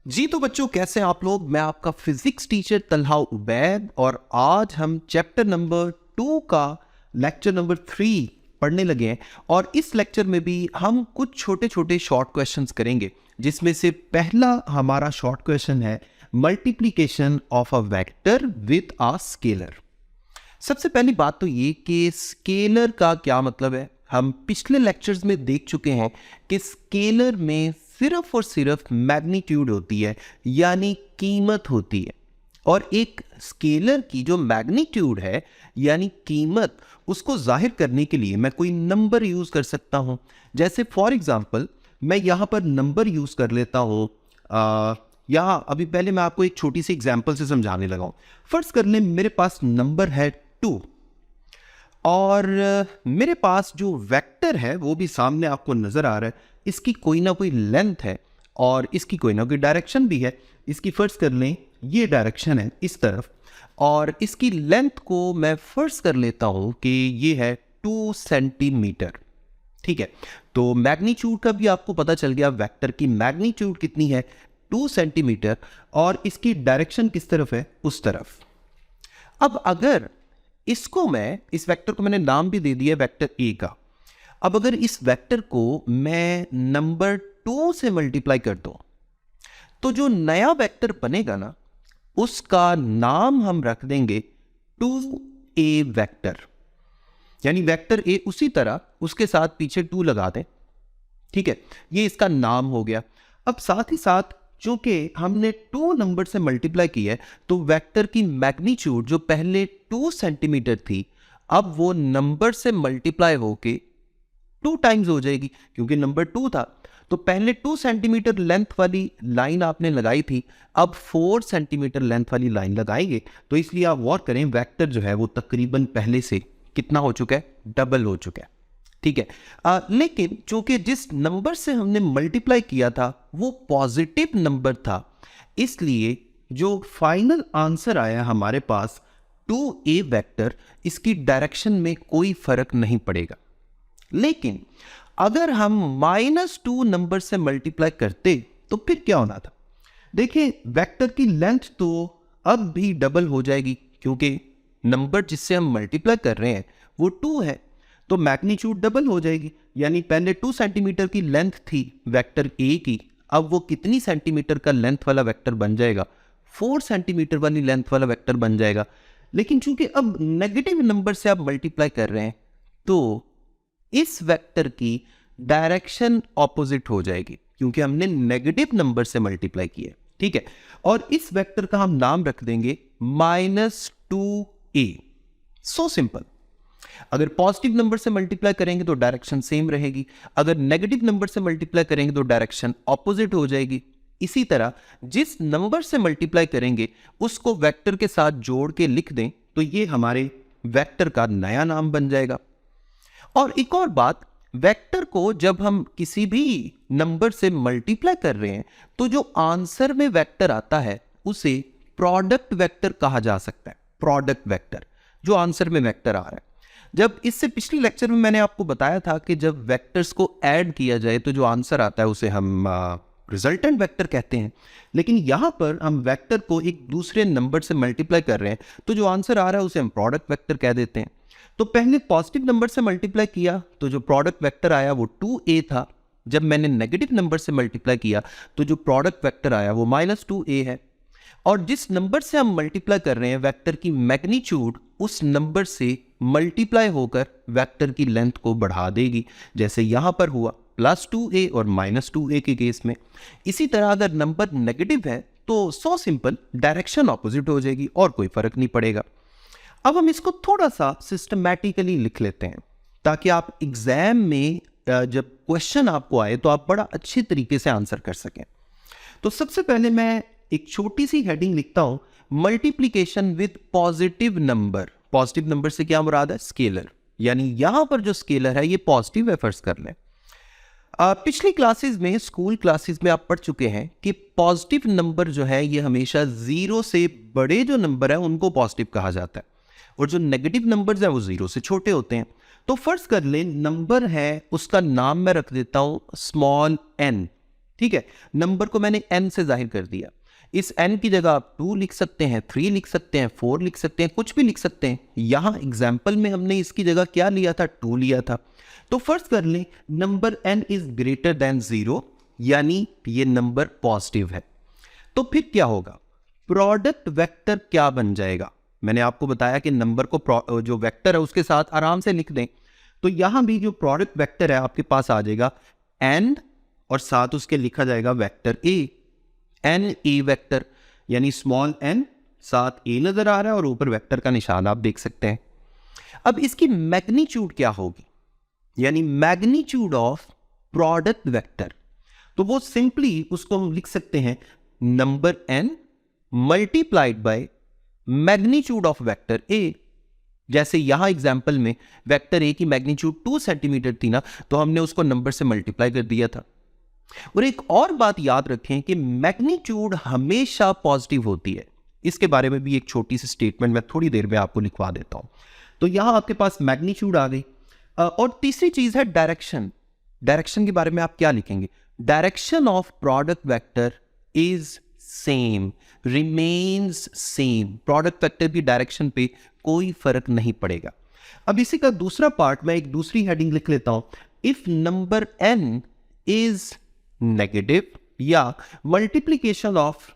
जी तो बच्चों, कैसे हैं आप लोग। मैं आपका फिजिक्स टीचर तलहा उबैद और आज हम चैप्टर नंबर 2 का लेक्चर नंबर 3 पढ़ने लगे हैं। और इस लेक्चर में भी हम कुछ छोटे छोटे शॉर्ट क्वेश्चंस करेंगे, जिसमें से पहला हमारा शॉर्ट क्वेश्चन है multiplication of a vector with a scalar. सबसे पहली बात तो ये कि स्केलर का क्या मतलब है। हम पिछले लेक्चर्स में देख चुके हैं कि स्केलर में सिर्फ और सिर्फ मैग्नीट्यूड होती है, यानी कीमत होती है। और एक स्केलर की जो मैग्नीट्यूड है यानी कीमत, उसको जाहिर करने के लिए मैं कोई नंबर यूज कर सकता हूं। जैसे फॉर एग्जांपल मैं यहां पर नंबर यूज कर लेता हूं। यहाँ अभी पहले मैं आपको एक छोटी सी एग्जांपल से समझाने लगा हूं। फर्ज कर लें मेरे पास नंबर है 2 और मेरे पास जो वेक्टर है वो भी सामने आपको नजर आ रहा है। इसकी कोई ना कोई लेंथ है और इसकी कोई ना कोई डायरेक्शन भी है। इसकी फर्ज कर लें ये डायरेक्शन है इस तरफ, और इसकी लेंथ को मैं फर्ज कर लेता हूं कि ये है 2 सेंटीमीटर। ठीक है, तो मैग्नीट्यूड का भी आपको पता चल गया। वेक्टर की मैग्नीट्यूड कितनी है, 2 सेंटीमीटर, और इसकी डायरेक्शन किस तरफ है, उस तरफ। अब अगर इसको मैं, इस वेक्टर को मैंने नाम भी दे दिया वेक्टर ए का। अब अगर इस वेक्टर को मैं नंबर 2 से मल्टीप्लाई कर दूं तो जो नया वेक्टर बनेगा ना, उसका नाम हम रख देंगे 2a वेक्टर। यानी वेक्टर ए उसी तरह उसके साथ पीछे 2 लगा दें। ठीक है, ये इसका नाम हो गया। अब साथ ही साथ चूंकि हमने 2 नंबर से मल्टीप्लाई किया है, तो वेक्टर की मैग्नीट्यूड जो पहले 2 सेंटीमीटर थी, अब वो नंबर से मल्टीप्लाई होके 2 टाइम्स हो जाएगी, क्योंकि नंबर 2 था। तो पहले 2 सेंटीमीटर लेंथ वाली लाइन आपने लगाई थी, अब 4 सेंटीमीटर लेंथ वाली लाइन लगाएंगे। तो इसलिए आप गौर करें, वेक्टर जो है वो तकरीबन पहले से कितना हो चुका है, डबल हो चुका है। ठीक है, लेकिन चूंकि जिस नंबर से हमने मल्टीप्लाई किया था वो पॉजिटिव नंबर था, इसलिए जो फाइनल आंसर आया हमारे पास 2a वेक्टर, इसकी डायरेक्शन में कोई फर्क नहीं पड़ेगा। लेकिन अगर हम -2 नंबर से मल्टीप्लाई करते तो फिर क्या होना था। देखिए, वेक्टर की लेंथ तो अब भी डबल हो जाएगी, क्योंकि नंबर जिससे हम मल्टीप्लाई कर रहे हैं वो 2 है, तो मैग्नीट्यूड डबल हो जाएगी। यानी पहले 2 सेंटीमीटर की लेंथ थी वेक्टर ए की, अब वो कितनी सेंटीमीटर का लेंथ वाला वेक्टर बन जाएगा, 4 सेंटीमीटर वाली लेंथ वाला वेक्टर बन जाएगा। लेकिन चूंकि अब नेगेटिव नंबर से आप मल्टीप्लाई कर रहे हैं, तो इस वेक्टर की डायरेक्शन ऑपोजिट हो जाएगी, क्योंकि हमने नेगेटिव नंबर से मल्टीप्लाई किया। ठीक है, और इस वेक्टर का हम नाम रख देंगे -2a। So simple. अगर पॉजिटिव नंबर से मल्टीप्लाई करेंगे तो डायरेक्शन सेम रहेगी, अगर नेगेटिव नंबर से मल्टीप्लाई करेंगे तो डायरेक्शन ऑपोजिट हो जाएगी। इसी तरह जिस नंबर से मल्टीप्लाई करेंगे उसको वेक्टर के साथ जोड़ के लिख दें, तो ये हमारे वेक्टर का नया नाम बन जाएगा। और एक और बात, वेक्टर को जब हम किसी भी नंबर से मल्टीप्लाई कर रहे हैं तो जो आंसर में वेक्टर आता है उसे प्रोडक्ट वेक्टर कहा जा सकता है। प्रोडक्ट वेक्टर, जो आंसर में वेक्टर आ रहा है। जब इससे पिछले लेक्चर में मैंने आपको बताया था कि जब वेक्टर्स को ऐड किया जाए तो जो आंसर आता है उसे हम रिजल्टेंट वेक्टर कहते हैं। लेकिन यहां पर हम वेक्टर को एक दूसरे नंबर से मल्टीप्लाई कर रहे हैं, तो जो आंसर आ रहा है उसे हम प्रोडक्ट वेक्टर कह देते हैं। तो पहले पॉजिटिव नंबर से मल्टीप्लाई किया तो जो प्रोडक्ट वेक्टर आया वो 2a था। जब मैंने नेगेटिव नंबर से मल्टीप्लाई किया तो जो प्रोडक्ट वेक्टर आया वो -2a है। और जिस नंबर से हम मल्टीप्लाई कर रहे हैं, वेक्टर की मैग्नीट्यूड उस नंबर से मल्टीप्लाई होकर वेक्टर की लेंथ को बढ़ा देगी, जैसे यहां पर हुआ +2a और -2a के केस में। इसी तरह अगर नंबर नेगेटिव है तो सो सिंपल, डायरेक्शन ऑपोजिट हो जाएगी और कोई फर्क नहीं पड़ेगा। अब हम इसको थोड़ा सा सिस्टमैटिकली लिख लेते हैं, ताकि आप एग्जाम में जब क्वेश्चन आपको आए तो आप बड़ा अच्छे तरीके से आंसर कर सकें। तो सबसे पहले मैं एक छोटी सी हेडिंग लिखता हूं, multiplication with positive number. Positive number से क्या मुराद है, स्केलर। यानी यहां पर जो स्केलर है ये पॉजिटिव है, फर्ज कर लें। पिछली क्लासेस में, स्कूल क्लासेस में आप पढ़ चुके हैं कि पॉजिटिव नंबर जो है ये हमेशा 0 से बड़े जो नंबर है उनको पॉजिटिव कहा जाता है, और जो नेगेटिव नंबर्स हैं वो 0 से छोटे होते हैं। तो फर्ज कर लें नंबर है, उसका नाम मैं रख देता हूं स्मॉल n। ठीक है, नंबर को मैंने n से जाहिर कर दिया। इस n की जगह आप 2 लिख सकते हैं, 3 लिख सकते हैं, 4 लिख सकते हैं, कुछ भी लिख सकते हैं। यहां एग्जाम्पल में हमने इसकी जगह क्या लिया था, 2 लिया था। तो फर्स्ट कर लें, number n is greater than 0, यानी ये नंबर पॉजिटिव है। तो फिर क्या होगा, प्रोडक्ट वेक्टर क्या बन जाएगा। मैंने आपको बताया कि नंबर को जो वेक्टर है उसके साथ आराम से लिख दें। तो यहां भी जो प्रोडक्ट वेक्टर है आपके पास आ जाएगा n, और साथ उसके लिखा जाएगा vector a, n a vector, यानी स्मॉल n, साथ a नजर आ रहा है और ऊपर वेक्टर का निशान आप देख सकते हैं। अब इसकी मैग्नीट्यूड क्या होगी, यानी मैग्नीट्यूड ऑफ प्रोडक्ट वेक्टर, तो वो सिंपली उसको हम लिख सकते हैं number n multiplied by magnitude of vector a। जैसे यहां एग्जाम्पल में वेक्टर a की मैग्नीट्यूड 2 सेंटीमीटर थी ना, तो हमने उसको नंबर से मल्टीप्लाई कर दिया था। और एक और बात याद रखें कि मैग्नीट्यूड हमेशा पॉजिटिव होती है। इसके बारे में भी एक छोटी सी स्टेटमेंट मैं थोड़ी देर में आपको लिखवा देता हूं। तो यहां आपके पास मैग्नीट्यूड आ गई। और तीसरी चीज है डायरेक्शन। डायरेक्शन के बारे में आप क्या लिखेंगे, direction of product vector is same, remains same. Product vector की डायरेक्शन पे कोई फर्क नहीं पड़ेगा। अब इसी का दूसरा पार्ट मैं एक दूसरी हेडिंग लिख लेता हूं, if number n is negative या multiplication of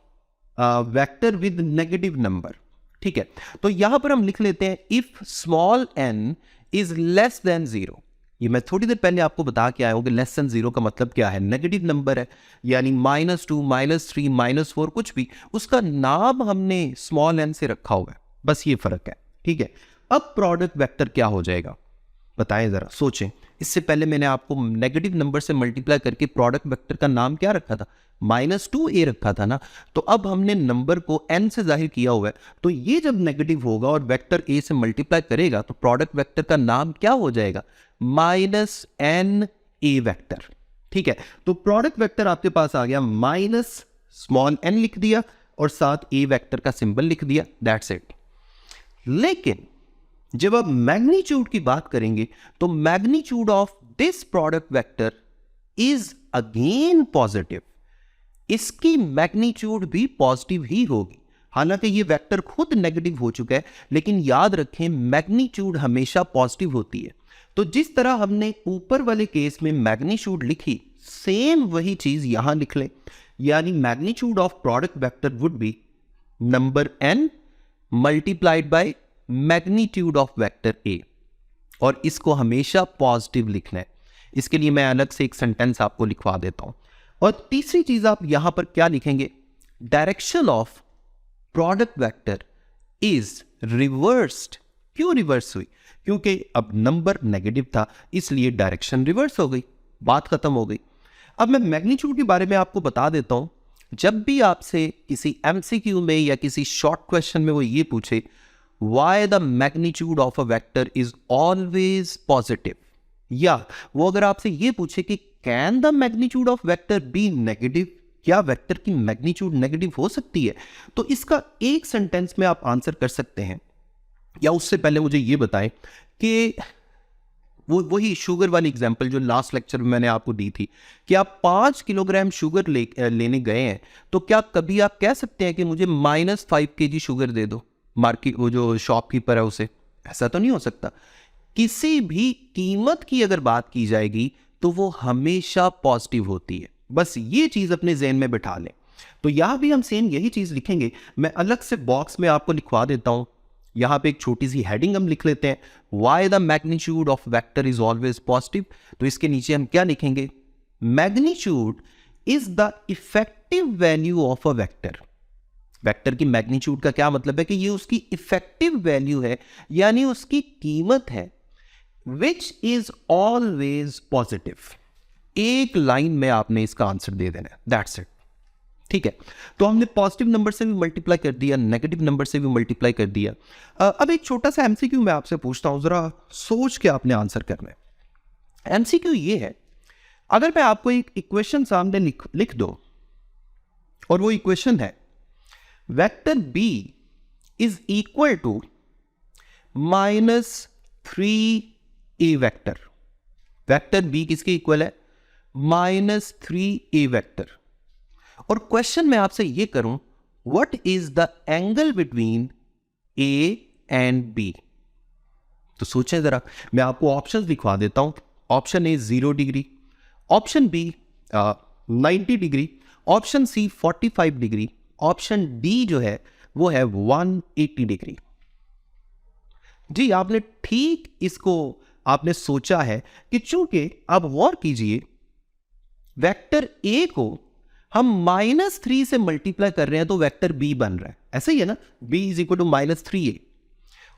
vector with negative number. ठीक है, तो यहां पर हम लिख लेते हैं if small n is less than 0। ये मैं थोड़ी देर पहले आपको बता के आया हूं कि लेस देन 0 का मतलब क्या है, नेगेटिव नंबर है, यानी -2 -3 -4 कुछ भी, उसका नाम हमने स्मॉल n से रखा हुआ है, बस ये फर्क है। ठीक है, अब प्रोडक्ट वेक्टर क्या हो जाएगा बताएं, जरा सोचें। इससे पहले मैंने आपको नेगेटिव नंबर से मल्टीप्लाई करके प्रोडक्ट वेक्टर का नाम क्या रखा था, -2a रखा था ना। तो अब हमने नंबर को n से जाहिर किया हुआ है, तो ये जब नेगेटिव होगा और वेक्टर a से मल्टीप्लाई करेगा तो प्रोडक्ट वेक्टर का नाम क्या हो जाएगा, -na वेक्टर। ठीक है, तो प्रोडक्ट वेक्टर आपके पास आ गया, माइनस स्मॉल n लिख दिया और साथ a वेक्टर का सिंबल लिख दिया, दैट्स इट। लेकिन जब आप मैग्नीट्यूड की बात करेंगे तो magnitude of this product vector is again positive. इसकी मैग्नीट्यूड भी पॉजिटिव ही होगी। हालांकि ये वेक्टर खुद नेगेटिव हो चुका है, लेकिन याद रखें मैग्नीट्यूड हमेशा पॉजिटिव होती है। तो जिस तरह हमने ऊपर वाले केस में मैग्नीट्यूड लिखी, सेम वही चीज यहां लिख लें, यानी magnitude of product vector would be number n multiplied by magnitude of vector a, और इसको हमेशा पॉजिटिव लिखना है। इसके लिए मैं अलग से एक सेंटेंस आपको लिखवा देता हूं। और तीसरी चीज आप यहां पर क्या लिखेंगे, direction of product vector is reversed. क्यों रिवर्स हुई, क्योंकि अब नंबर नेगेटिव था, इसलिए डायरेक्शन रिवर्स हो गई, बात खत्म हो गई। अब मैं मैग्नीट्यूड के बारे में आपको बता देता हूं। जब भी आपसे किसी MCQ में या किसी शॉर्ट क्वेश्चन में वो ये पूछे why the magnitude of a vector is always positive, या वो अगर आपसे ये पूछे कि can the magnitude of vector be negative, क्या वेक्टर की मैग्नीट्यूड नेगेटिव हो सकती है, तो इसका एक सेंटेंस में आप आंसर कर सकते हैं। या उससे पहले मुझे ये बताएं कि वही शुगर वाली एग्जांपल जो लास्ट लेक्चर में मैंने आपको दी थी कि आप 5 किलोग्राम शुगर लेने गए हैं, तो क्या कभी आप कह सकते हैं कि मुझे -5 kg शुगर दे दो, मार्केट वो जो शॉपकीपर है उसे, ऐसा तो नहीं हो सकता। किसी भी कीमत की अगर बात की जाएगी तो वो हमेशा पॉजिटिव होती है, बस ये चीज अपने ज़हन में बिठा लें। तो यहां भी हम सेम यही चीज लिखेंगे। मैं अलग से बॉक्स में आपको लिखवा देता हूं, यहां पे एक छोटी सी हेडिंग हम लिख लेते हैं, why the magnitude of vector is always positive. तो इसके नीचे हम क्या लिखेंगे, magnitude is the effective value of a vector. Vector की मैग्नीट्यूड का क्या मतलब है कि ये उसकी इफेक्टिव वैल्यू है, यानी उसकी कीमत है, विच इज ऑलवेज पॉजिटिव। एक लाइन में आपने इसका आंसर दे देना है, दैट्स इट। ठीक है, तो हमने पॉजिटिव नंबर से भी मल्टीप्लाई कर दिया, नेगेटिव नंबर से भी मल्टीप्लाई कर दिया। अब एक छोटा सा MCQ मैं आपसे पूछता हूं, जरा सोच के आपने आंसर करना है। MCQ ये है, अगर मैं आपको एक इक्वेशन सामने लिख दो और वो इक्वेशन है vector b is equal to -3a vector. Vector b किसके इक्वल है, -3a वेक्टर। और क्वेश्चन मैं आपसे ये करूं, what is the angle between A and B? तो सोचें जरा, मैं आपको ऑप्शंस दिखवा देता हूं। Option A 0 degree, option B 90 degree, option C 45 degree, option D जो है वो है 180 डिग्री। जी, आपने ठीक इसको आपने सोचा है कि चूंकि आप गौर कीजिए, वेक्टर ए को हम -3 से मल्टीप्लाई कर रहे हैं तो वेक्टर बी बन रहा है, ऐसा ही है ना, b is equal to -3a।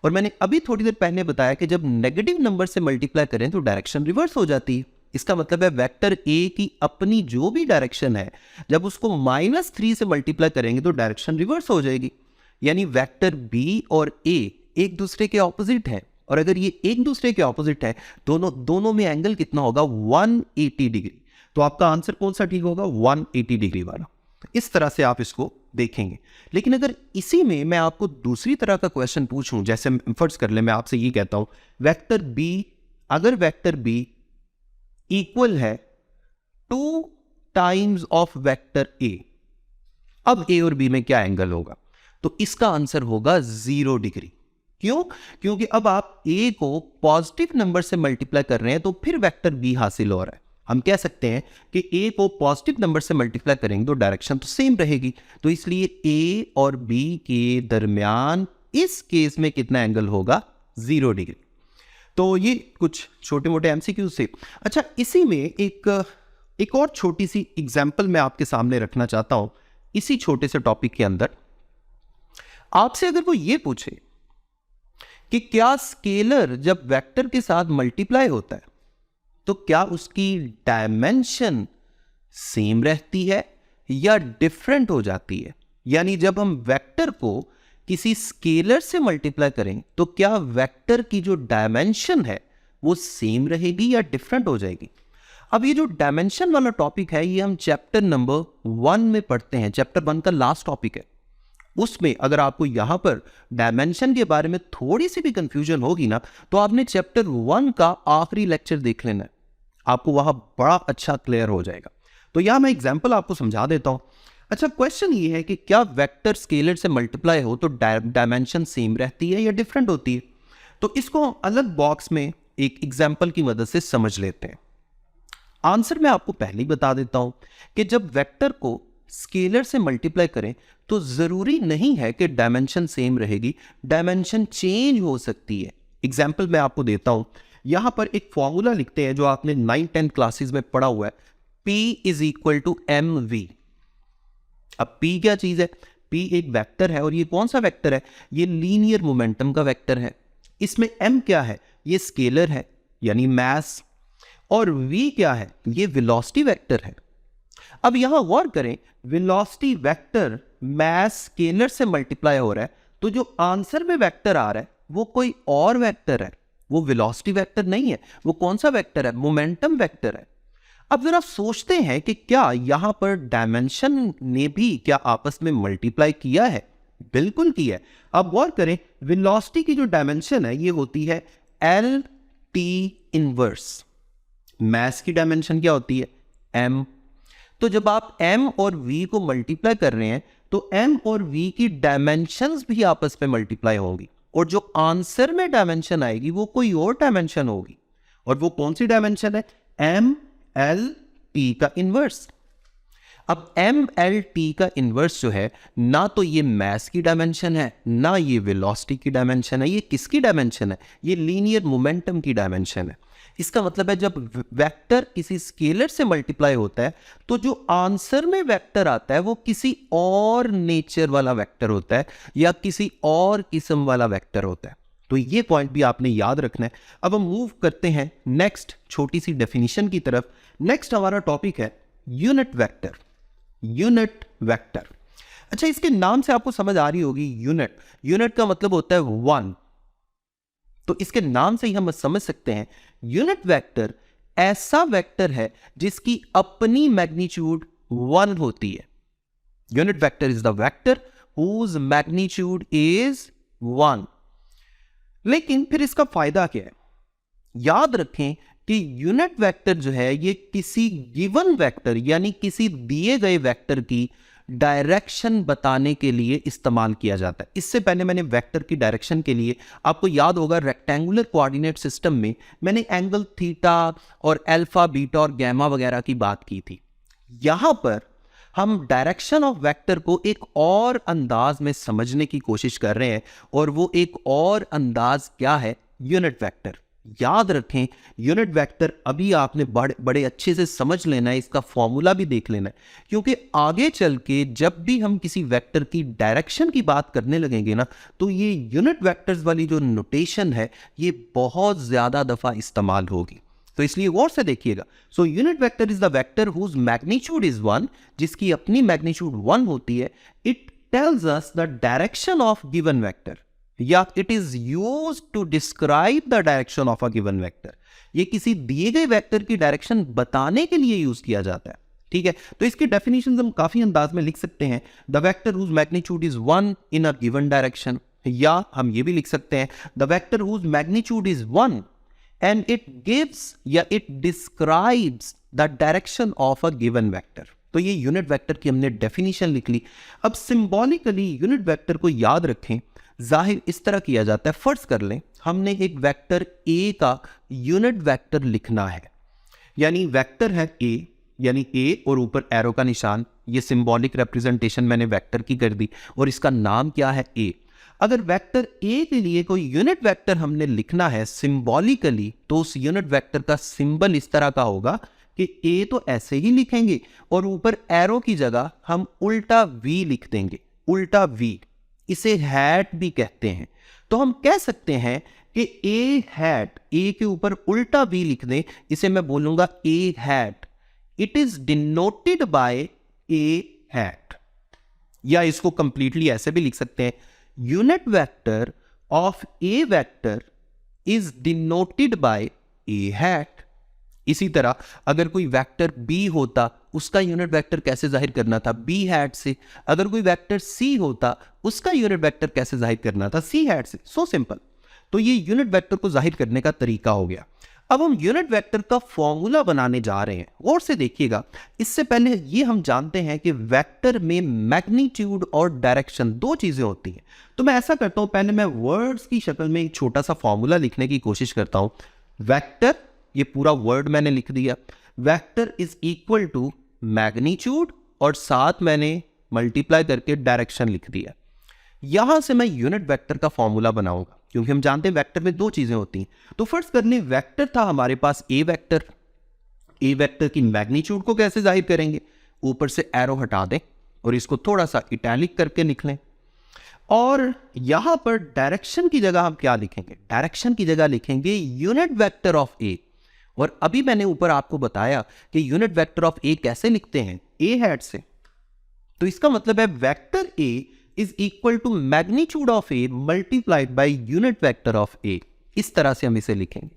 और मैंने अभी थोड़ी देर पहले बताया कि जब नेगेटिव नंबर से मल्टीप्लाई करें तो डायरेक्शन रिवर्स हो जाती है। इसका मतलब है वेक्टर ए की अपनी जो भी डायरेक्शन है, जब उसको -3 से मल्टीप्लाई करेंगे तो डायरेक्शन रिवर्स हो जाएगी। यानी वेक्टर बी और ए एक दूसरे के ऑपोजिट है, और अगर ये एक दूसरे के ऑपोजिट है, दोनों में एंगल कितना होगा? 180 डिग्री। तो आपका आंसर कौन सा ठीक होगा? 180 डिग्री वाला। इस तरह से आप इसको देखेंगे। लेकिन अगर इसी में मैं आपको दूसरी तरह का क्वेश्चन पूछूं, जैसे फर्ज कर ले मैं आपसे ये कहता हूं, वेक्टर बी, अगर वेक्टर बी इक्वल है 2 टाइम्स ऑफ वेक्टर ए, अब ए और बी में क्या एंगल होगा? तो इसका आंसर होगा 0 डिग्री। क्यों? क्योंकि अब आप ए को पॉजिटिव नंबर से मल्टीप्लाई कर रहे हैं तो फिर वेक्टर बी हासिल हो रहा है। हम कह सकते हैं कि ए को पॉजिटिव नंबर से मल्टीप्लाई करेंगे तो डायरेक्शन तो सेम रहेगी, तो इसलिए ए और बी के दरमियान इस केस में कितना एंगल होगा? 0 डिग्री। तो ये कुछ छोटे मोटे एमसीक्यू से। अच्छा, इसी में एक और छोटी सी एग्जांपल मैं आपके सामने रखना चाहता हूं। इसी छोटे से टॉपिक के अंदर आपसे अगर वो ये पूछे कि क्या स्केलर जब वेक्टर के साथ मल्टीप्लाई होता है तो क्या उसकी डायमेंशन सेम रहती है या डिफरेंट हो जाती है? यानी जब हम वेक्टर को किसी स्केलर से मल्टीप्लाई करें तो क्या वेक्टर की जो डायमेंशन है वो सेम रहेगी या डिफरेंट हो जाएगी? अब ये जो डायमेंशन वाला टॉपिक है, ये हम चैप्टर नंबर 1 में पढ़ते हैं। चैप्टर 1 का लास्ट टॉपिक है। उसमें अगर आपको यहां पर डायमेंशन के बारे में थोड़ी सी भी कंफ्यूजन होगी ना, तो आपने चैप्टर 1 का आखिरी लेक्चर देख लेना है, आपको वहां बड़ा अच्छा क्लियर हो जाएगा। तो यहां मैं एग्जांपल आपको समझा देता हूं। अच्छा, क्वेश्चन ये है कि क्या वेक्टर स्केलर से मल्टीप्लाई हो तो डायमेंशन सेम रहती है या डिफरेंट होती है? तो इसको अलग बॉक्स में एक एग्जाम्पल की मदद से समझ लेते हैं। आंसर मैं आपको पहले ही बता देता हूं कि जब वेक्टर को स्केलर से मल्टीप्लाई करें तो जरूरी नहीं है कि डायमेंशन सेम रहेगी, डायमेंशन चेंज हो सकती है। एग्जाम्पल मैं आपको देता हूं। यहां पर एक फॉर्मूला लिखते हैं जो आपने 9-10 क्लासेस में पढ़ा हुआ है, P is equal to mv। अब P क्या चीज है? P एक वेक्टर है, और ये कौन सा वेक्टर है? ये लीनियर मोमेंटम का वेक्टर है। इसमें m क्या है? ये स्केलर है यानी मास, और v क्या है? ये वेलोसिटी वेक्टर है। अब यहां गौर करें, वेलोसिटी वेक्टर मास स्केलर से मल्टीप्लाई हो रहा है, तो जो आंसर में वेक्टर आ रहा है वो कोई और वेक्टर है, वो वेलोसिटी वेक्टर नहीं है। वो कौन सा वेक्टर है? मोमेंटम वेक्टर है। अब जरा सोचते हैं कि क्या यहां पर डायमेंशन ने भी क्या आपस में मल्टीप्लाई किया है? बिल्कुल किया है। अब गौर करें, वेलोसिटी की जो डायमेंशन है ये होती है एल टी इनवर्स। मास की डायमेंशन क्या होती है? m। तो जब आप m और v को मल्टीप्लाई कर रहे हैं तो m और v की डायमेंशंस भी आपस में मल्टीप्लाई होंगी, और जो आंसर में डायमेंशन आएगी वो कोई और डायमेंशन होगी। और वो कौन सी डायमेंशन है? m l t का इनवर्स। अब m l t का इनवर्स जो है, ना तो ये मास की डायमेंशन है ना ये वेलोसिटी की डायमेंशन है। ये किसकी डायमेंशन है? ये लीनियर मोमेंटम की डायमेंशन है। इसका मतलब है जब वेक्टर किसी स्केलर से मल्टीप्लाई होता है तो जो आंसर में वेक्टर आता है वो किसी और नेचर वाला वेक्टर होता है या किसी और किस्म वाला वेक्टर होता है। तो ये पॉइंट भी आपने याद रखना है। अब हम मूव करते हैं नेक्स्ट छोटी सी डेफिनेशन की तरफ। नेक्स्ट हमारा टॉपिक है यूनिट वेक्टर। यूनिट वेक्टर, अच्छा, इसके नाम से आपको समझ आ रही होगी, यूनिट, यूनिट का मतलब होता है 1। तो इसके नाम से ही हम समझ सकते हैं यूनिट वेक्टर ऐसा वेक्टर है जिसकी अपनी मैग्नीट्यूड 1 होती है। Unit vector is the vector whose magnitude is 1। लेकिन फिर इसका फायदा क्या है? याद रखें कि यूनिट वेक्टर जो है ये किसी गिवन वेक्टर यानी किसी दिए गए वेक्टर की डायरेक्शन बताने के लिए इस्तेमाल किया जाता है। इससे पहले मैंने वेक्टर की डायरेक्शन के लिए, आपको याद होगा रेक्टेंगुलर कोऑर्डिनेट सिस्टम में मैंने एंगल थीटा और अल्फा बीटा और गैमा वगैरह की बात की थी। यहां पर हम डायरेक्शन ऑफ वेक्टर को एक और अंदाज में समझने की कोशिश कर रहे हैं, और वो एक और अंदाज क्या है? Unit vector. याद रखें, यूनिट वेक्टर अभी आपने बड़े अच्छे से समझ लेना है, इसका फॉर्मूला भी देख लेना है, क्योंकि आगे चल के जब भी हम किसी वेक्टर की डायरेक्शन की बात करने लगेंगे ना, तो ये यूनिट वेक्टर्स वाली जो नोटेशन है ये बहुत ज्यादा दफा इस्तेमाल होगी। तो इसलिए गौर से देखिएगा। So unit vector is the vector whose magnitude is 1, जिसकी अपनी मैग्नीट्यूड 1 होती है। It tells us the direction of given vector, या it is used to describe the direction of a given vector. ये किसी दिए गए वेक्टर की डायरेक्शन बताने के लिए यूज किया जाता है। ठीक है, तो इसकी डेफिनेशन हम काफी अंदाज में लिख सकते हैं। The vector whose magnitude is 1 in a given direction, या हम ये भी लिख सकते हैं the vector whose magnitude is 1 and it gives या it describes the direction of a given vector। तो ये यूनिट वेक्टर की हमने डेफिनेशन लिख ली। अब सिंबॉलिकली यूनिट वेक्टर को याद रखें, जाहिर इस तरह किया जाता है। फर्ज कर लें हमने एक वेक्टर ए का यूनिट वेक्टर लिखना है, यानी वेक्टर है ए, यानी ए और ऊपर एरो का निशान, ये सिंबॉलिक रिप्रेजेंटेशन मैंने वेक्टर की कर दी, और इसका नाम क्या है? ए। अगर वेक्टर ए के लिए कोई यूनिट वेक्टर हमने लिखना है सिंबॉलिकली, तो उस यूनिट वेक्टर का सिंबल इस तरह का होगा कि ए तो ऐसे ही लिखेंगे और ऊपर एरो की जगह हम उल्टा वी लिख देंगे। उल्टा वी, इसे हैट भी कहते हैं। तो हम कह सकते हैं कि ए हैट, ए के ऊपर उल्टा वी लिख दें, इसे मैं बोलूंगा A hat. It is denoted by A hat, या इसको कंप्लीटली ऐसे भी लिख सकते हैं, unit vector of a vector is denoted by A hat. इसी तरह अगर कोई वेक्टर बी होता, उसका यूनिट वेक्टर कैसे जाहिर करना था? बी हैट से। अगर कोई वेक्टर सी होता, उसका यूनिट वेक्टर कैसे जाहिर करना था? सी हैट से। So simple. तो ये यूनिट वेक्टर को जाहिर करने का तरीका हो गया। अब हम यूनिट वेक्टर का फॉर्मूला बनाने जा रहे हैं। गौर से देखिएगा, इससे पहले ये हम जानते हैं कि वेक्टर में मैग्नीट्यूड और डायरेक्शन दो चीजें होती हैं। तो मैं ऐसा करता हूं, पहले मैं वर्ड्स की शक्ल में एक छोटा सा फॉर्मूला लिखने की कोशिश करता हूं। वेक्टर, ये पूरा वर्ड मैंने लिख दिया। Vector is equal to magnitude और साथ मैंने मल्टीप्लाई करके डायरेक्शन लिख दिया। यहां से मैं यूनिट वेक्टर का फॉर्मूला बनाऊंगा, क्योंकि हम जानते हैं वेक्टर में दो चीजें होती हैं। तो फर्स्ट करने वेक्टर था हमारे पास ए वेक्टर। ए वेक्टर की मैग्नीट्यूड को कैसे जाहिर करेंगे? ऊपर से एरो हटा दें और इसको थोड़ा सा इटैलिक करके लिख लें। और यहां पर डायरेक्शन की जगह हम क्या लिखेंगे? डायरेक्शन की जगह लिखेंगे यूनिट वेक्टर ऑफ ए। और अभी मैंने ऊपर आपको बताया कि यूनिट वेक्टर ऑफ ए कैसे लिखते हैं? ए हैट से। तो इसका मतलब है vector A is equal to magnitude of A multiplied by unit vector of A। इस तरह से हम इसे लिखेंगे।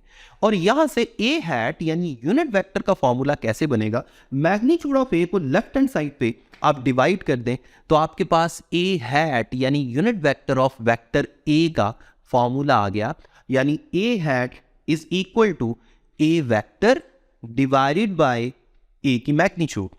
और यहां से A हैट यानी यूनिट वेक्टर का फॉर्मूला कैसे बनेगा? मैग्नीट्यूड ऑफ A को लेफ्ट हैंड साइड पे आप डिवाइड कर दें तो आपके पास A हैट यानी unit vector of vector A का फॉर्मूला आ गया, यानी A hat is equal to A vector divided by A की मैग्नीट्यूड।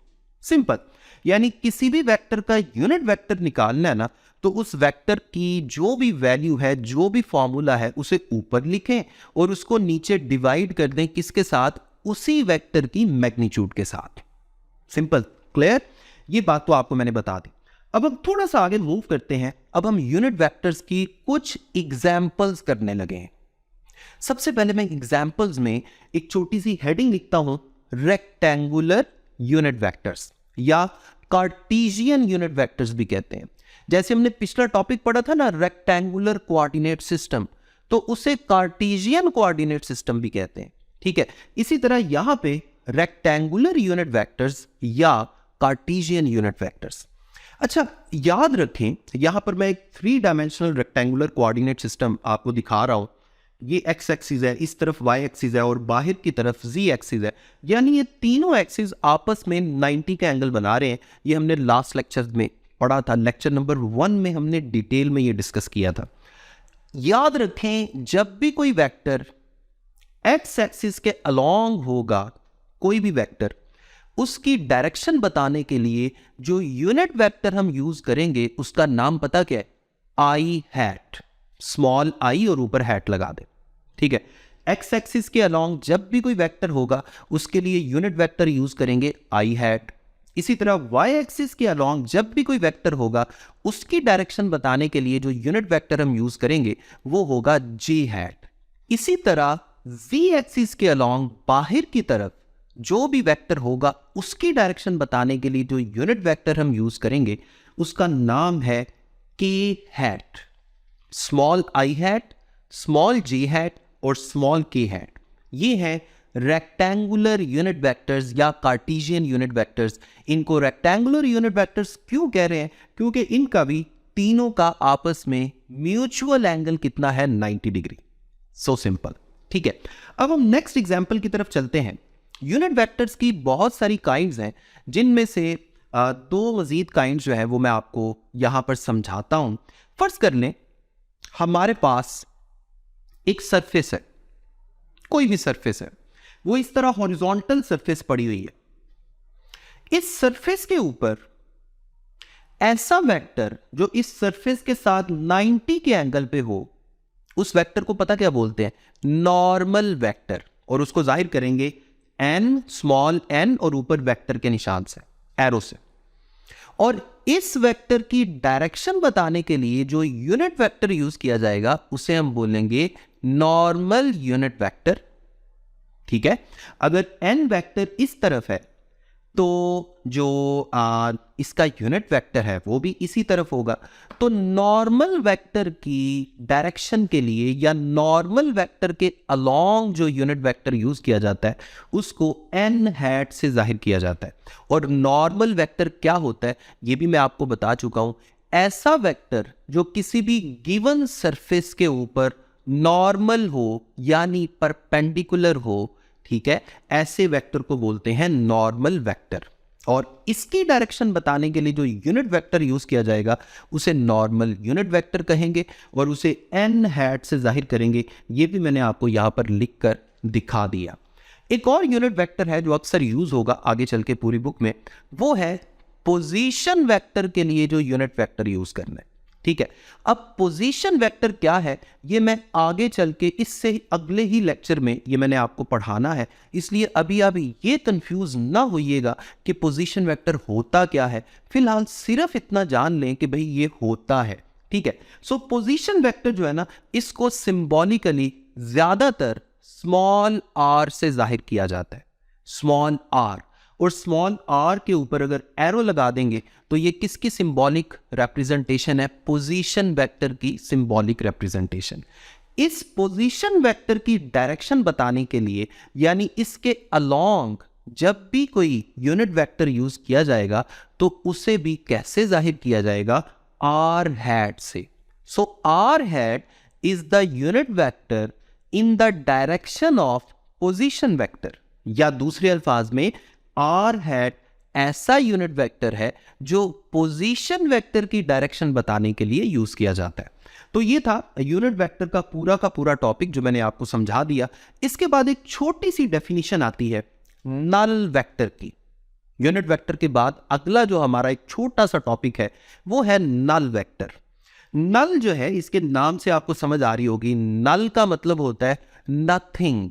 सिंपल। यानी किसी भी वेक्टर का यूनिट वेक्टर निकालना है ना, तो उस वेक्टर की जो भी वैल्यू है, जो भी फॉर्मूला है, उसे ऊपर लिखें और उसको नीचे डिवाइड कर दें किसके साथ? उसी वेक्टर की मैग्नीट्यूड के साथ। Simple, clear? ये बात तो आपको मैंने बता दी। अब हम थोड़ा सा आगे मूव करते हैं। अब हम यूनिट वेक्टर्स की कुछ एग्जाम्पल्स करने लगे हैं। सबसे पहले मैं एग्जाम्पल्स में एक छोटी सी हेडिंग लिखता हूं, रेक्टेंगुलर यूनिट वेक्टर्स या कार्टेशियन यूनिट वेक्टर्स भी कहते हैं। जैसे हमने पिछला टॉपिक पढ़ा था ना, रेक्टेंगुलर कोऑर्डिनेट सिस्टम, तो उसे कार्टेशियन कोऑर्डिनेट सिस्टम भी कहते हैं। ठीक है, इसी तरह यहां पे रेक्टेंगुलर यूनिट वेक्टर्स या कार्टेशियन यूनिट वेक्टर्स। अच्छा, याद रखें, यहां पर मैं एक 3 डायमेंशनल रेक्टेंगुलर कोऑर्डिनेट सिस्टम आपको दिखा रहा हूं। ये एक्स एक्सिस है, इस तरफ वाई एक्सिस है और बाहर की तरफ जी एक्सिस है। यानी ये तीनों एक्सिस आपस में 90 का एंगल बना रहे हैं। ये हमने लास्ट लेक्चर में पढ़ा था, लेक्चर नंबर 1 में हमने डिटेल में ये डिस्कस किया था। याद रखें, जब भी कोई वेक्टर एक्स एक्सिस के अलोंग होगा कोई भी वेक्टर, उसकी डायरेक्शन बताने के लिए जो यूनिट वेक्टर हम यूज करेंगे उसका नाम पता क्या है? आई हैट, स्मॉल आई और ऊपर हैट लगा दे, ठीक है। एक्स एक्सिस के अलोंग जब भी कोई वेक्टर होगा उसके लिए यूनिट वेक्टर यूज करेंगे आई हैट। इसी तरह वाई एक्सिस के अलोंग जब भी कोई वेक्टर होगा उसकी डायरेक्शन बताने के लिए जो यूनिट वेक्टर हम यूज करेंगे वो होगा जे हैट। इसी तरह z एक्सिस के अलोंग बाहर की तरफ जो भी वेक्टर होगा उसकी डायरेक्शन बताने के लिए जो यूनिट वेक्टर हम यूज करेंगे उसका नाम है k hat, small i hat, small g hat और स्मॉल के हैट। ये है रेक्टेंगुलर यूनिट वेक्टर्स या कार्टेशियन यूनिट वेक्टर्स। इनको रेक्टेंगुलर यूनिट वेक्टर्स क्यों कह रहे हैं? क्योंकि इनका भी तीनों का आपस में म्यूचुअल एंगल कितना है? 90 डिग्री। सो सिंपल, ठीक है। अब हम नेक्स्ट एग्जांपल की तरफ चलते हैं। यूनिट वेक्टर्स की बहुत सारी काइंड्स हैं, जिनमें से दो मजीद काइंड्स जो है वो मैं आपको यहां पर समझाता हूं। फर्ज कर लें हमारे पास एक सरफेस है, कोई भी सरफेस है, वो इस तरह हॉरिजॉन्टल सरफेस पड़ी हुई है। इस सरफेस के ऊपर ऐसा वेक्टर जो इस सरफेस के साथ 90 के एंगल पे हो, उस वेक्टर को पता क्या बोलते हैं? Normal vector. और उसको जाहिर करेंगे एन, स्मॉल एन और ऊपर वेक्टर के निशान से, एरो से। और इस वेक्टर की डायरेक्शन बताने के लिए जो यूनिट वेक्टर यूज किया जाएगा उसे हम बोलेंगे नॉर्मल यूनिट वेक्टर, ठीक है। अगर एन वेक्टर इस तरफ है तो जो इसका यूनिट वेक्टर है वो भी इसी तरफ होगा। तो नॉर्मल वेक्टर की डायरेक्शन के लिए या नॉर्मल वेक्टर के अलोंग जो यूनिट वेक्टर यूज किया जाता है उसको एन हैट से जाहिर किया जाता है। और नॉर्मल वेक्टर क्या होता है ये भी मैं आपको बता चुका हूं। ऐसा वेक्टर जो किसी भी गिवन सरफेस के ऊपर नॉर्मल हो यानी परपेंडिकुलर हो, ठीक है, ऐसे वेक्टर को बोलते हैं नॉर्मल वेक्टर। और इसकी डायरेक्शन बताने के लिए जो यूनिट वेक्टर यूज किया जाएगा उसे नॉर्मल यूनिट वेक्टर कहेंगे और उसे एन हैट से जाहिर करेंगे। ये भी मैंने आपको यहां पर लिखकर दिखा दिया। एक और यूनिट वेक्टर है जो अक्सर यूज होगा आगे चल के पूरी बुक में, वो है पोजीशन वेक्टर के लिए जो यूनिट वेक्टर यूज करना है, ठीक है। अब पोजीशन वेक्टर क्या है ये मैं आगे चल के इससे अगले ही लेक्चर में ये मैंने आपको पढ़ाना है, इसलिए अभी आप ये कंफ्यूज ना होइएगा कि पोजीशन वेक्टर होता क्या है। फिलहाल सिर्फ इतना जान लें कि भाई ये होता है, ठीक है। सो पोजीशन वेक्टर जो है ना, इसको सिंबॉलिकली ज्यादातर स्मॉल आर से जाहिर किया जाता है, स्मॉल आर। और स्मॉल आर के ऊपर अगर एरो लगा देंगे तो ये किसकी सिंबॉलिक रिप्रेजेंटेशन है? पोजीशन वेक्टर की सिंबॉलिक रिप्रेजेंटेशन। इस पोजीशन वेक्टर की डायरेक्शन बताने के लिए यानी इसके अलोंग जब भी कोई यूनिट वेक्टर यूज किया जाएगा तो उसे भी कैसे जाहिर किया जाएगा? आर हैट से। So R hat is the unit vector in the direction of position vector, या दूसरे अल्फाज में आर हैट ऐसा यूनिट वेक्टर है जो पोजीशन वेक्टर की डायरेक्शन बताने के लिए यूज किया जाता है। तो ये था यूनिट वेक्टर का पूरा टॉपिक जो मैंने आपको समझा दिया। इसके बाद एक छोटी सी डेफिनेशन आती है नल वेक्टर की। यूनिट वेक्टर के बाद अगला जो हमारा एक छोटा सा टॉपिक है वो है नल वेक्टर। नल जो है, इसके नाम से आपको समझ आ रही होगी, नल का मतलब होता है नथिंग,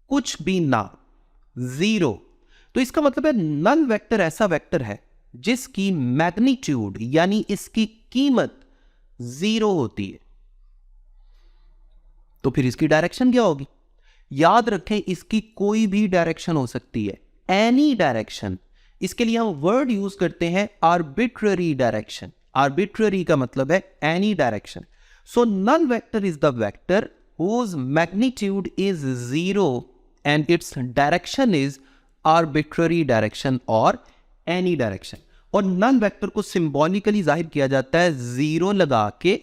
कुछ भी ना, जीरो। तो इसका मतलब है नल वेक्टर ऐसा वेक्टर है जिसकी मैग्नीट्यूड यानी इसकी कीमत जीरो होती है। तो फिर इसकी डायरेक्शन क्या होगी? याद रखें इसकी कोई भी डायरेक्शन हो सकती है, एनी डायरेक्शन। इसके लिए हम वर्ड यूज करते हैं आर्बिट्ररी डायरेक्शन। आर्बिट्ररी का मतलब है any direction. So null vector is the vector whose magnitude is zero and its direction is arbitrary direction और any direction। और नल वेक्टर को सिंबॉलिकली जाहिर किया जाता है जीरो लगा के,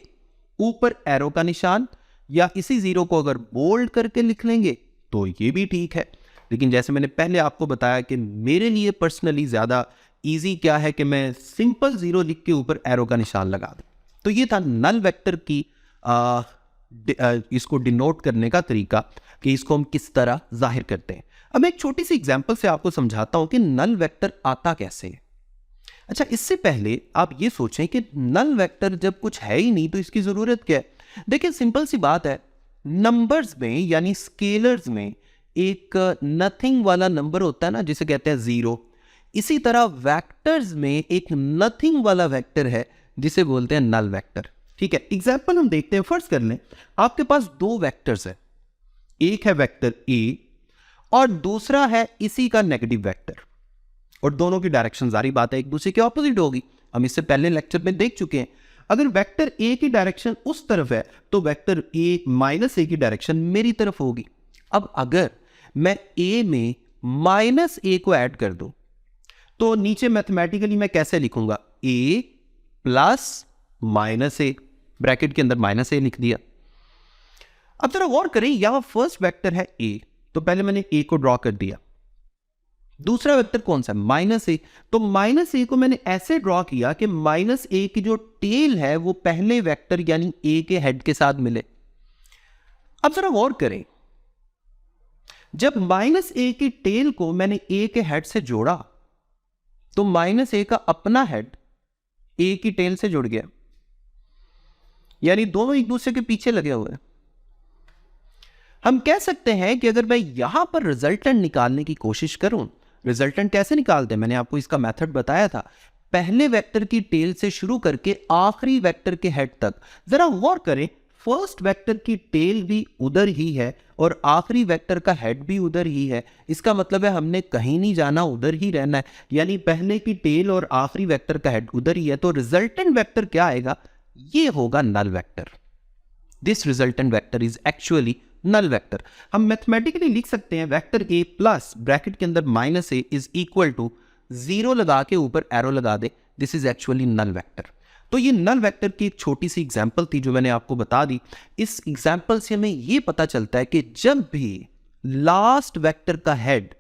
ऊपर एरो का निशान, या इसी जीरो को अगर बोल्ड करके लिख लेंगे तो ये भी ठीक है। लेकिन जैसे मैंने पहले आपको बताया कि मेरे लिए पर्सनली ज्यादा इजी क्या है कि मैं सिंपल जीरो लिख के ऊपर एरो का निशान लगा दूं। तो ये था नल वेक्टर की इसको डिनोट करने का तरीका कि इसको हम किस तरह जाहिर करते हैं। अब मैं एक छोटी सी एग्जांपल से आपको समझाता हूं कि नल वेक्टर आता कैसे है। अच्छा, इससे पहले आप ये सोचें कि नल वेक्टर जब कुछ है ही नहीं तो इसकी जरूरत क्या है। देखिए, सिंपल सी बात है, नंबर्स में यानी स्केलर्स में एक नथिंग वाला नंबर होता है ना, जिसे कहते हैं जीरो। इसी तरह वेक्टर्स में एक नथिंग वाला वेक्टर है जिसे बोलते हैं नल वेक्टर। ठीक है, एग्जाम्पल हम देखते हैं। फर्ज कर लें आपके पास दो वेक्टर्स है, एक है वेक्टर ए और दूसरा है इसी का नेगेटिव वेक्टर, और दोनों की डायरेक्शन जारी बात है एक दूसरे के ऑपोजिट होगी। हम इससे पहले लेक्चर में देख चुके हैं। अगर वेक्टर ए की डायरेक्शन उस तरफ है तो वेक्टर ए माइनस ए की डायरेक्शन मेरी तरफ होगी। अब अगर मैं ए में माइनस ए को ऐड कर दूं तो नीचे मैथमेटिकली मैं कैसे लिखूंगा, ए प्लस माइनस ए, ब्रैकेट के अंदर माइनस ए लिख दिया। अब जरा गौर करें, यहां फर्स्ट वेक्टर है ए, तो पहले मैंने ए को ड्रॉ कर दिया। दूसरा वेक्टर कौन सा है, माइनस ए, तो माइनस ए को मैंने ऐसे ड्रॉ किया कि माइनस ए की जो टेल है वो पहले वेक्टर यानी ए के हेड के साथ मिले। अब जरा गौर करें, जब माइनस ए की टेल को मैंने ए के हेड से जोड़ा तो माइनस ए का अपना हेड ए की टेल से जुड़ गया, यानी दोनों एक दूसरे के पीछे लगे हुए हैं। हम कह सकते हैं कि अगर मैं यहां पर रिजल्टेंट निकालने की कोशिश करूं, रिजल्टेंट कैसे निकालते हैं, मैंने आपको इसका मेथड बताया था। पहले वेक्टर की टेल से शुरू करके आखिरी वेक्टर के हेड तक। जरा गौर करें, फर्स्ट वेक्टर की टेल भी उधर ही है और आखिरी वेक्टर का हेड भी उधर ही है। इसका मतलब है हमने कहीं नहीं जाना, उधर ही रहना है, यानी पहले की टेल और आखिरी वेक्टर का हेड उधर ही है। तो रिजल्टेंट वेक्टर क्या आएगा, ये होगा null vector. This resultant vector is actually null vector. हम मैथमेटिकली लिख सकते हैं वेक्टर ए प्लस ब्रैकेट के अंदर minus A is equal to zero लगा के ऊपर एरो लगा दे, this is actually null vector. तो ये नल वेक्टर की एक छोटी सी एग्जांपल थी जो मैंने आपको बता दी। इस एग्जांपल से हमें ये पता चलता है कि जब भी लास्ट वेक्टर का हेड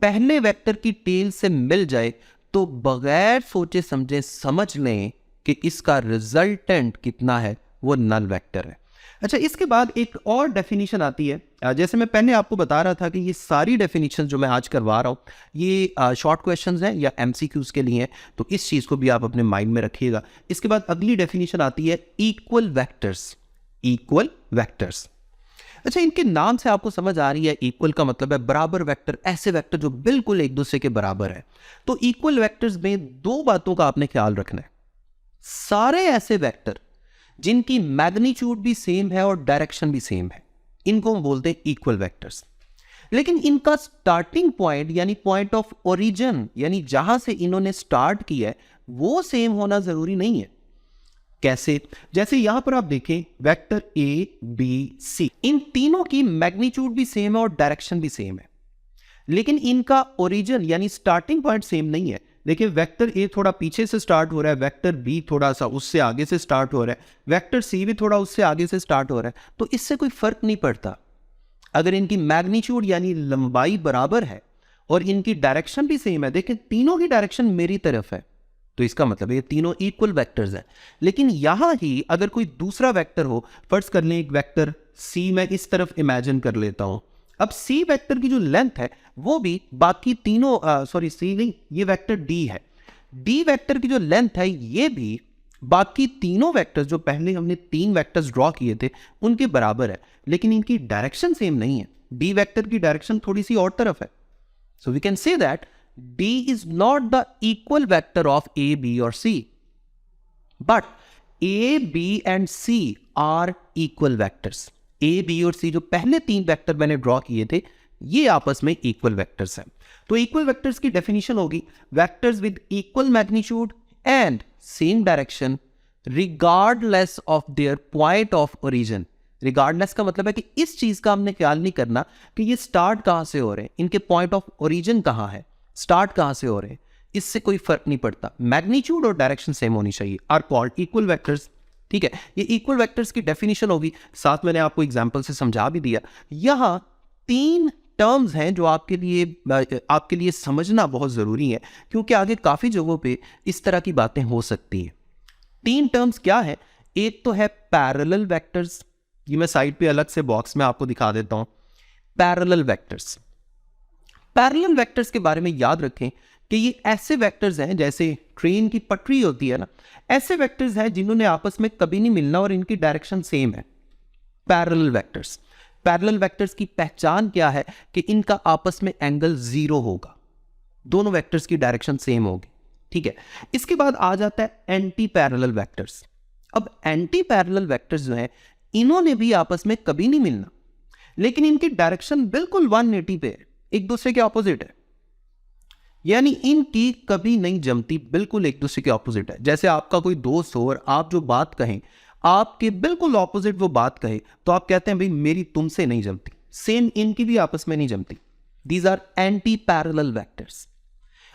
पहले वेक्टर की टेल से मिल जाए तो बगैर सोचे समझे समझ लें कि इसका रिजल्टेंट कितना है, वो नल वेक्टर है। अच्छा, इसके बाद एक और डेफिनेशन आती है। जैसे मैं पहले आपको बता रहा था कि ये सारी डेफिनेशन जो मैं आज करवा रहा हूँ ये शॉर्ट क्वेश्चंस हैं या एमसीक्यूज के लिए हैं, तो इस चीज़ को भी आप अपने माइंड में रखिएगा। इसके बाद अगली डेफिनेशन आती है इक्वल वेक्टर्स। इक्वल वेक्टर्स, अच्छा, इनके नाम से आपको समझ आ रही है, इक्वल का मतलब है बराबर वेक्टर, ऐसे वेक्टर जो बिल्कुल एक दूसरे के बराबर है। तो इक्वल वेक्टर्स में दो बातों का आपने ख्याल रखना है। सारे ऐसे वेक्टर जिनकी मैग्नीट्यूड भी सेम है और डायरेक्शन भी सेम है, इनको हम बोलते हैं इक्वल वेक्टर्स। लेकिन इनका स्टार्टिंग पॉइंट यानी पॉइंट ऑफ ओरिजिन, यानी जहां से इन्होंने स्टार्ट किया है, वो सेम होना जरूरी नहीं है। कैसे, जैसे यहां पर आप देखें वेक्टर ए बी सी, इन तीनों की मैग्नीट्यूड भी सेम है और डायरेक्शन भी सेम है, लेकिन इनका ओरिजिन यानी स्टार्टिंग पॉइंट सेम नहीं है। देखिए, वेक्टर ए थोड़ा पीछे से स्टार्ट हो रहा है, वेक्टर बी थोड़ा सा उससे आगे से स्टार्ट हो रहा है, वेक्टर सी भी थोड़ा उससे आगे से स्टार्ट हो रहा है। तो इससे कोई फर्क नहीं पड़ता अगर इनकी मैग्नीट्यूड यानी लंबाई बराबर है और इनकी डायरेक्शन भी सेम है। देखिए, तीनों की डायरेक्शन मेरी तरफ है, तो इसका मतलब ये तीनों इक्वल वेक्टर्स हैं। लेकिन यहां ही अगर कोई दूसरा वेक्टर हो, फर्ज कर लें एक वेक्टर सी मैं इस तरफ इमेजिन कर लेता हूं। अब सी वेक्टर की जो लेंथ है वो भी बाकी तीनों सी नहीं, ये वेक्टर डी है, डी वेक्टर की जो लेंथ है ये भी बाकी तीनों वेक्टर्स जो पहले हमने तीन वेक्टर्स ड्रॉ किए थे उनके बराबर है, लेकिन इनकी डायरेक्शन सेम नहीं है। डी वेक्टर की डायरेक्शन थोड़ी सी और तरफ है। So we can say that D is not the equal vector of A B और C, but A B and C are equal vectors. A B और सी जो पहले तीन वेक्टर मैंने ड्रॉ किए थे ये आपस में इक्वल वेक्टर्स हैं। तो इक्वल वेक्टर्स की डेफिनेशन होगी vectors with equal magnitude and same direction regardless of their point of origin. Regardless का मतलब है कि इस चीज का हमने ख्याल नहीं करना कि ये स्टार्ट कहां से हो रहे हैं, इनके पॉइंट ऑफ ओरिजिन कहां है, स्टार्ट कहां से हो रहे हैं, इससे कोई फर्क नहीं पड़ता। मैग्नीट्यूड और डायरेक्शन सेम होनी चाहिए, आर कॉल्ड इक्वल वेक्टर्स। ठीक है, ये इक्वल वेक्टर्स की डेफिनेशन होगी, साथ मैंने आपको एग्जांपल से समझा भी दिया। यहां तीन टर्म्स हैं जो आपके लिए समझना बहुत जरूरी है, क्योंकि आगे काफी जगहों पे इस तरह की बातें हो सकती हैं। तीन टर्म्स क्या है, एक तो है पैरेलल वेक्टर्स ये मैं साइड पे अलग से बॉक्स में आपको दिखा देता हूं। पैरेलल वेक्टर्स, पैरेलल वेक्टर्स के बारे में याद रखें कि ये ऐसे वेक्टर्स हैं जैसे ट्रेन की पटरी होती है ना, ऐसे वेक्टर्स हैं जिन्होंने आपस में कभी नहीं मिलना और इनकी डायरेक्शन सेम है। पैरेलल वेक्टर्स, पैरेलल वेक्टर्स की पहचान क्या है कि इनका आपस में एंगल 0 होगा, दोनों वेक्टर्स की डायरेक्शन सेम होगी, ठीक है। इसके बाद आ जाता है एंटी पैरेलल वेक्टर्स। अब एंटी पैरेलल वेक्टर्स जो हैं इन्होंने भी आपस में कभी नहीं मिलना, लेकिन इनकी डायरेक्शन बिल्कुल 180 पे है, एक दूसरे के ऑपोजिट है, यानी इनकी कभी नहीं जमती, बिल्कुल एक दूसरे के ऑपोजिट है। जैसे आपका कोई दोस्त हो और आप जो बात कहें आपके बिल्कुल ऑपोजिट वो बात कहे तो आप कहते हैं भाई मेरी तुमसे नहीं जमती, सेम इनकी भी आपस में नहीं जमती। These are anti parallel vectors.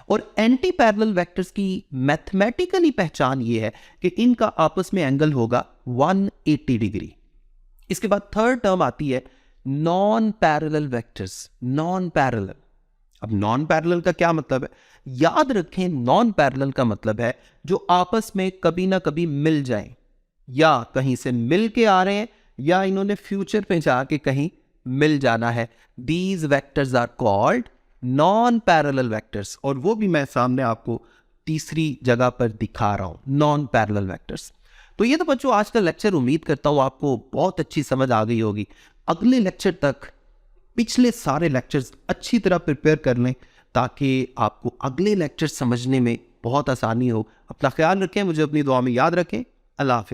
और एंटी पैरेलल वेक्टर्स की मैथमेटिकली पहचान ये है कि इनका आपस में एंगल होगा 180 डिग्री। इसके बाद थर्ड टर्म आती है non parallel vectors, non parallel. अब नॉन पैरेलल का क्या मतलब है? याद रखें, नॉन पैरेलल का मतलब है जो आपस में कभी ना कभी मिल जाएं, या कहीं से मिल के आ रहे हैं या इन्होंने फ्यूचर में जाके कहीं मिल जाना है। These vectors are called non parallel vectors, और वो भी मैं सामने आपको तीसरी जगह पर दिखा रहा हूं, नॉन पैरेलल वेक्टर्स। तो ये तो बच्चों आज का लेक्चर उम्मीद करता हूं आपको बहुत अच्छी समझ आ गई होगी। अगले लेक्चर तक पिछले सारे लेक्चर्स अच्छी तरह प्रिपेयर कर लें ताकि आपको अगले लेक्चर समझने में बहुत आसानी हो। अपना ख्याल रखें, मुझे अपनी दुआ में याद रखें। अल्लाह हाफिज़।